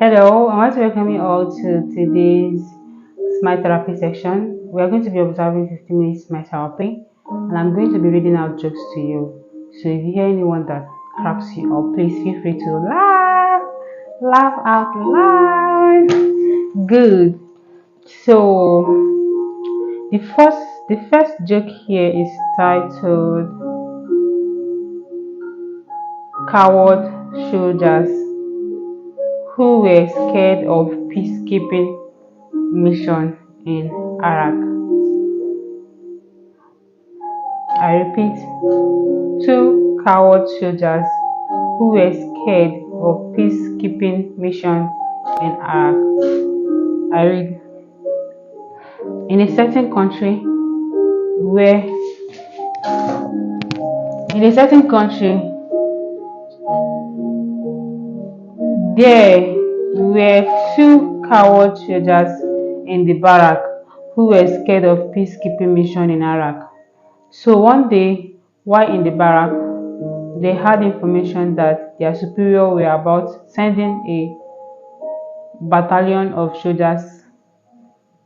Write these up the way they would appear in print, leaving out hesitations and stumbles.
Hello, I want to welcome you all to today's Smile Therapy section. We are going to be observing 15 minutes Smile Therapy, and I'm going to be reading out jokes to you. So if you hear anyone that cracks you up, please feel free to laugh out loud. Good. So the first joke here is titled "Coward Soldiers Who Were Scared of Peacekeeping Mission in Iraq." I repeat, two coward soldiers who were scared of peacekeeping mission in Iraq. I read, in a certain country where in a certain country there were two coward soldiers in the barrack who were scared of peacekeeping mission in Iraq. So one day, while in the barrack, they had information that their superior were about sending a battalion of soldiers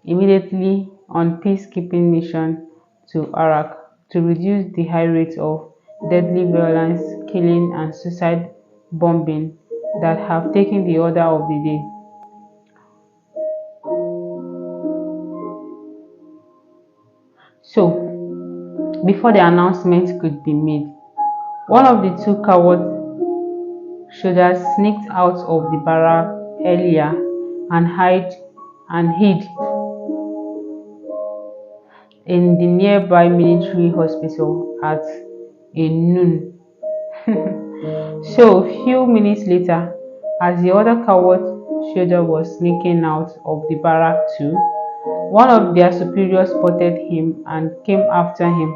immediately on peacekeeping mission to Iraq to reduce the high rate of deadly violence, killing, and suicide bombing that have taken the order of the day. So, before the announcement could be made, one of the two coward soldiers sneaked out of the barrack earlier and hid in the nearby military hospital at a noon. So, a few minutes later, as the other coward soldier was sneaking out of the barrack too, one of their superiors spotted him and came after him.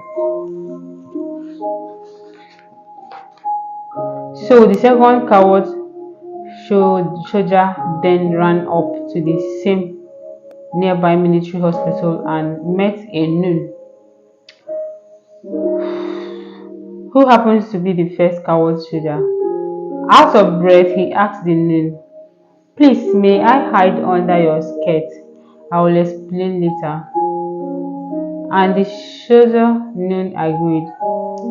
So the second coward soldier then ran up to the same nearby military hospital and met a nun, who happens to be the first coward soldier. Out of breath, he asked the nun, "Please, may I hide under your skirt? I will explain later." And the soldier nun agreed.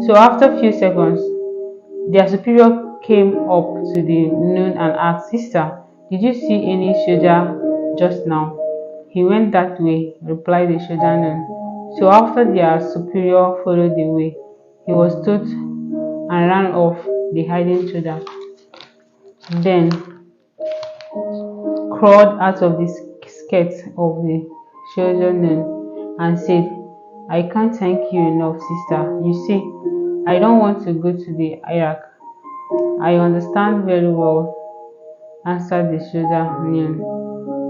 So after a few seconds, their superior came up to the nun and asked, "Sister, did you see any soldier just now?" "He went that way," replied the soldier nun. So after their superior followed the way, he was told and ran off the hiding soldier. Then crawled out of the skirt of the soldier nun and said, "I can't thank you enough, sister. You see, I don't want to go to the Iraq." "I understand very well," answered the soldier nun.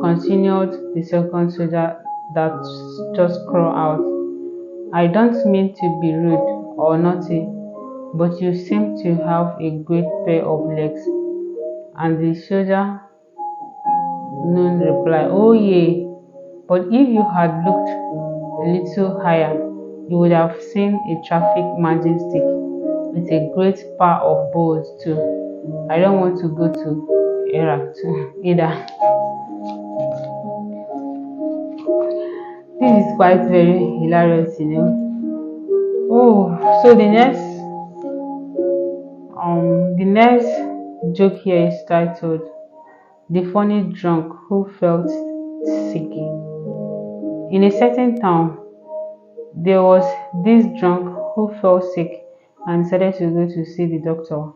Continued the second soldier that just crawled out. "I don't mean to be rude or naughty, but you seem to have a great pair of legs." And the soldier nun replied, "Oh yeah, but if you had looked a little higher, you would have seen a traffic margin stick with a great pair of bows too. I don't want to go to Iraq too either." This is quite very hilarious, you know. Oh, so the next joke here is titled "The Funny Drunk Who Felt Sick." In a certain town, there was this drunk who fell sick and decided to go to see the doctor.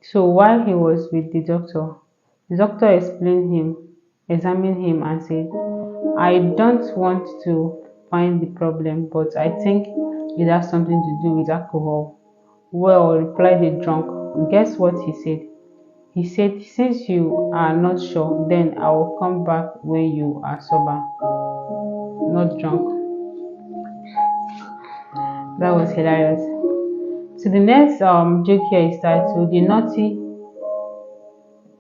So while he was with the doctor examined him and said, "I don't want to find the problem, but I think it has something to do with alcohol." "Well," replied the drunk, "guess what he said?" He said, "Since you are not sure, then I will come back when you are sober, not drunk." That was hilarious. So the next joke here is titled "The Naughty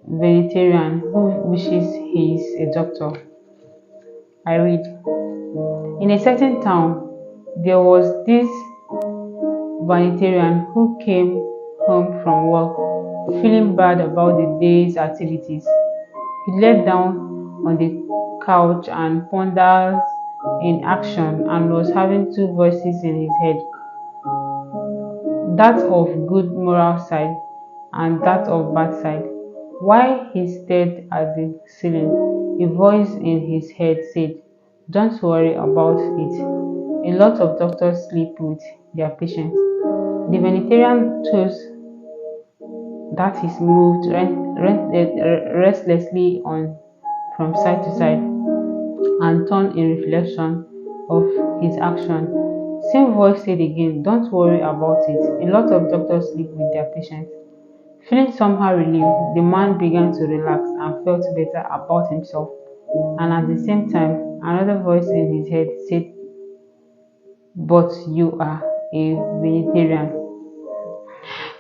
Vegetarian Who Wishes He is a Doctor." I read, in a certain town, there was this vegetarian who came home from work feeling bad about the day's activities. He laid down on the couch and pondered in action and was having two voices in his head, that of good moral side and that of bad side. While he stared at the ceiling, a voice in his head said, "Don't worry about it. A lot of doctors sleep with their patients." The vegetarian chose that is moved restlessly on from side to side and turned in reflection of his action. Same voice said again, "Don't worry about it. A lot of doctors sleep with their patients." Feeling somehow relieved, the man began to relax and felt better about himself. And at the same time, another voice in his head said, "But you are a vegetarian.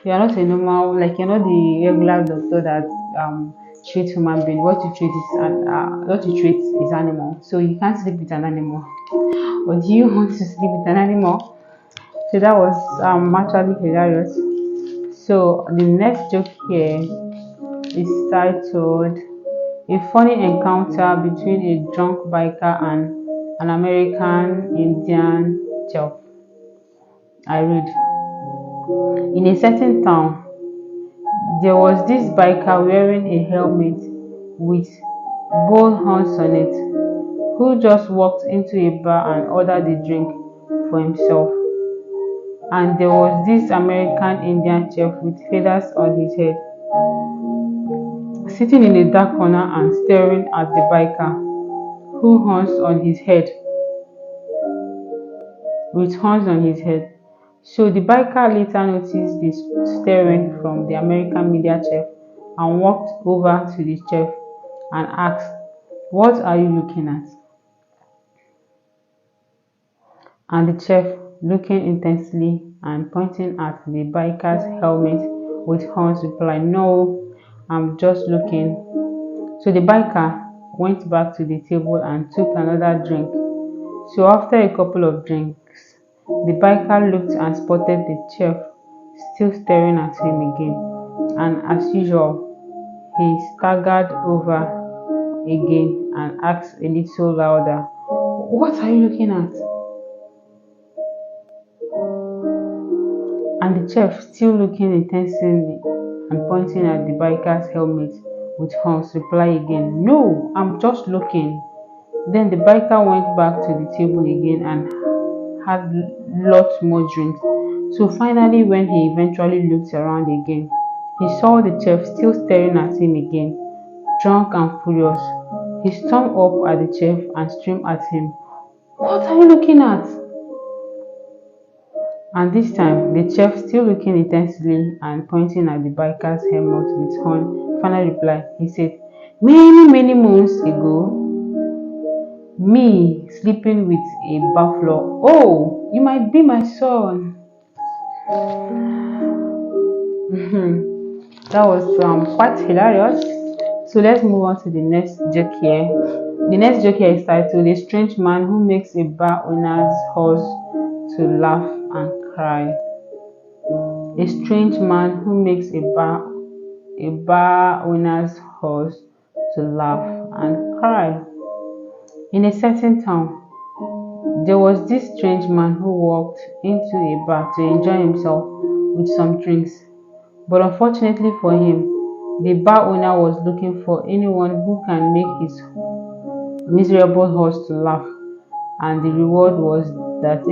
You are not a normal, like you're not the regular doctor that treats human being. What you treat is animal. So you can't sleep with an animal. Or do you want to sleep with an animal?" So that was actually hilarious. So the next joke here is titled "A Funny Encounter Between a Drunk Biker and an American Indian Chief." I read, in a certain town, there was this biker wearing a helmet with bull horns on it, who just walked into a bar and ordered a drink for himself. And there was this American Indian chief with feathers on his head, sitting in a dark corner and staring at the biker, who horns on his head, with horns on his head. So the biker later noticed this staring from the American media chief and walked over to the chief and asked, "What are you looking at?" And the chief, looking intensely and pointing at the biker's helmet with horns, replied, "No, I'm just looking." So the biker went back to the table and took another drink. So after a couple of drinks, the biker looked and spotted the chief still staring at him again. And as usual, he staggered over again and asked a little louder, "What are you looking at?" And the chief, still looking intensely and pointing at the biker's helmet with horns, replied again, "No, I'm just looking." Then the biker went back to the table again and had lots more drinks. So finally, when he eventually looked around again, he saw the chief still staring at him again, drunk and furious. He stormed up at the chief and screamed at him, "What are you looking at?" And this time, the chief, still looking intensely and pointing at the biker's helmet with horn, finally replied. He said, "Many, many moons ago, me sleeping with a buffalo. Oh, you might be my son." That was quite hilarious. So let's move on to the next joke here. The next joke here is titled "A Strange Man Who Makes a Bar Owner's Horse to Laugh and Cry." A strange man who makes a bar owner's horse to laugh and cry. In a certain town, there was this strange man who walked into a bar to enjoy himself with some drinks. But unfortunately for him, the bar owner was looking for anyone who can make his miserable horse to laugh, and the reward was that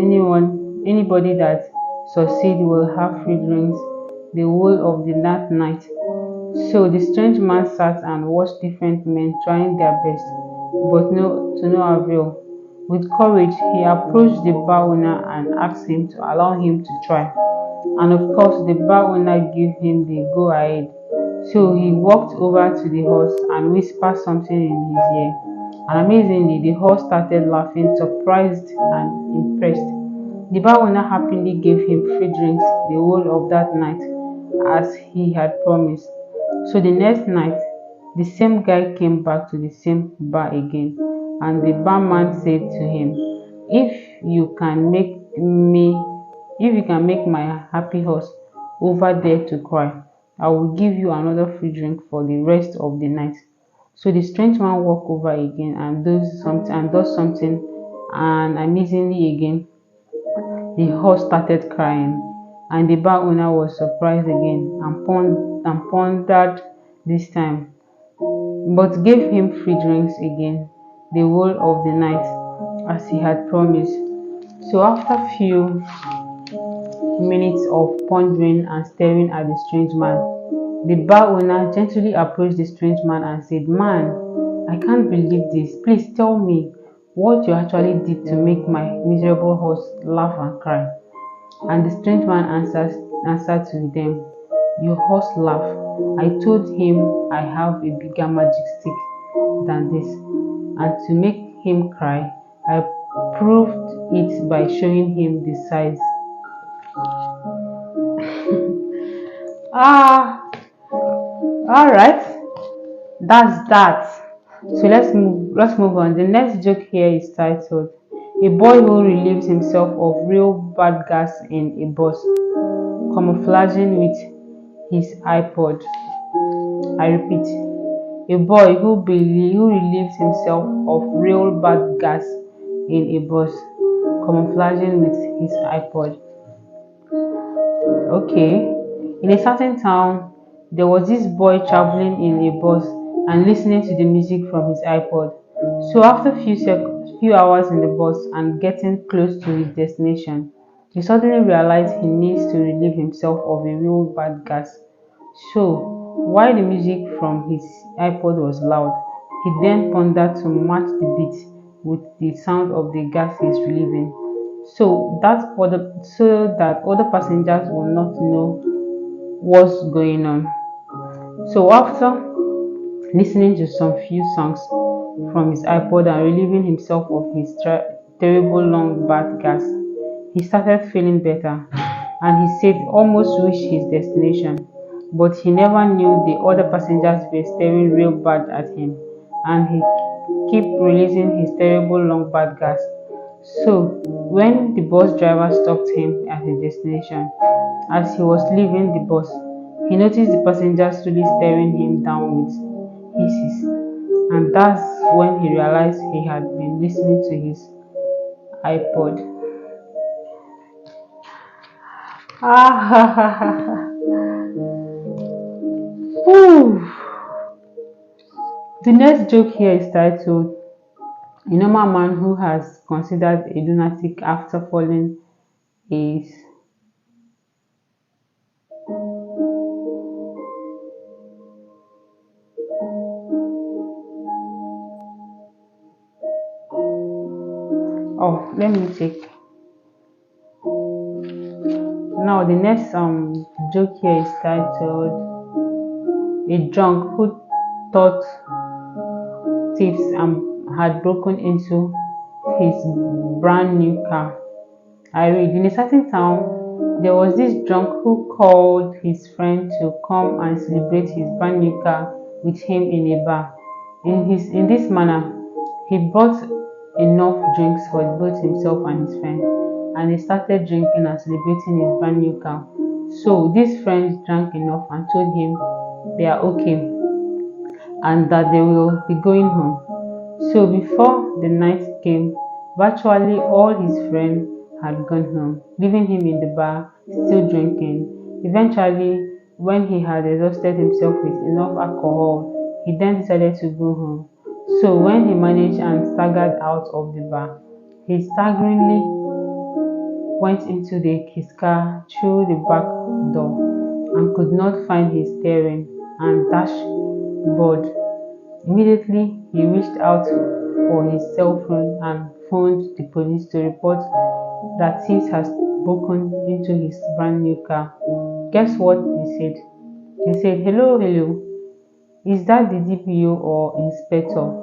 anybody that succeed will have free drinks the whole of the night. So the strange man sat and watched different men trying their best, but to no avail. With courage, he approached the bar owner and asked him to allow him to try. And of course, the bar owner gave him the go ahead. So he walked over to the horse and whispered something in his ear. And amazingly, the horse started laughing, surprised and impressed. The bar owner happily gave him free drinks the whole of that night, as he had promised. So the next night, the same guy came back to the same bar again, and the barman said to him, If you can make my happy horse over there to cry, I will give you another free drink for the rest of the night." So the strange man walked over again and does something, and amazingly again the horse started crying, and the bar owner was surprised again and pondered this time, but gave him free drinks again the whole of the night as he had promised. So after few minutes of pondering and staring at the strange man, the bar owner gently approached the strange man and said, "Man, I can't believe this. Please tell me what you actually did to make my miserable horse laugh and cry." And the strange man answered to them, "Your horse laugh. I told him I have a bigger magic stick than this. And to make him cry, I proved it by showing him the size." Ah, all right. That's that. So let's move on. The next joke here is titled "A boy who relieves himself of real bad gas in a bus, camouflaging with his iPod." I repeat, a boy who relieves himself of real bad gas in a bus, camouflaging with his iPod. Okay. In a certain town, there was this boy traveling in a bus and listening to the music from his iPod. So after few hours in the bus and getting close to his destination, he suddenly realized he needs to relieve himself of a real bad gas. So while the music from his iPod was loud, he then pondered to match the beat with the sound of the gas he is relieving, so that other passengers will not know what's going on. So after listening to some few songs from his iPod and relieving himself of his terrible long bad gas, he started feeling better, and he said almost reached his destination. But he never knew the other passengers were staring real bad at him, and he kept releasing his terrible long bad gas. So when the bus driver stopped him at his destination, as he was leaving the bus, he noticed the passengers slowly staring him down with hisses, and that's when he realized he had been listening to his iPod. Ah, Whew. The next joke here is titled "A normal man who has considered a lunatic after falling is." Oh, let me check. Now the next joke here is titled "A drunk who thought thieves had broken into his brand new car." I read, in a certain town, there was this drunk who called his friend to come and celebrate his brand new car with him in a bar. In this manner, he brought enough drinks for both himself and his friend, and they started drinking and celebrating his brand new car. So these friends drank enough and told him they are okay and that they will be going home. So before the night came, virtually all his friends had gone home, leaving him in the bar still drinking. Eventually, when he had exhausted himself with enough alcohol, he then decided to go home. So when he managed and staggered out of the bar, he staggeringly went into his car through the back door and could not find his steering and dashboard. Immediately, he reached out for his cell phone and phoned the police to report that thieves had broken into his brand new car. Guess what they said? They said, "Hello, hello, is that the DPO or inspector?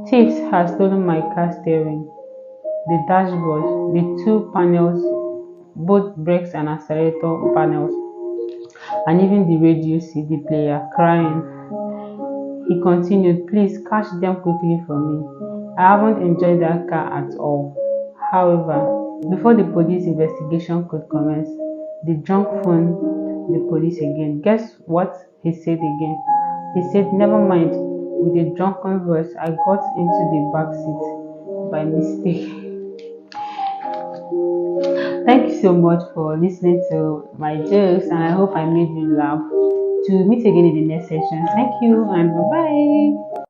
Thieves had stolen my car steering, the dashboard, the two panels, both brakes and accelerator panels, and even the radio CD player," crying. He continued, "Please catch them quickly for me. I haven't enjoyed that car at all." However, before the police investigation could commence, the drunk phoned the police again. Guess what he said again? He said, never mind. With a drunken voice, I got into the back seat by mistake. Thank you so much for listening to my jokes, and I hope I made you laugh. To meet again in the next session. Thank you and bye bye.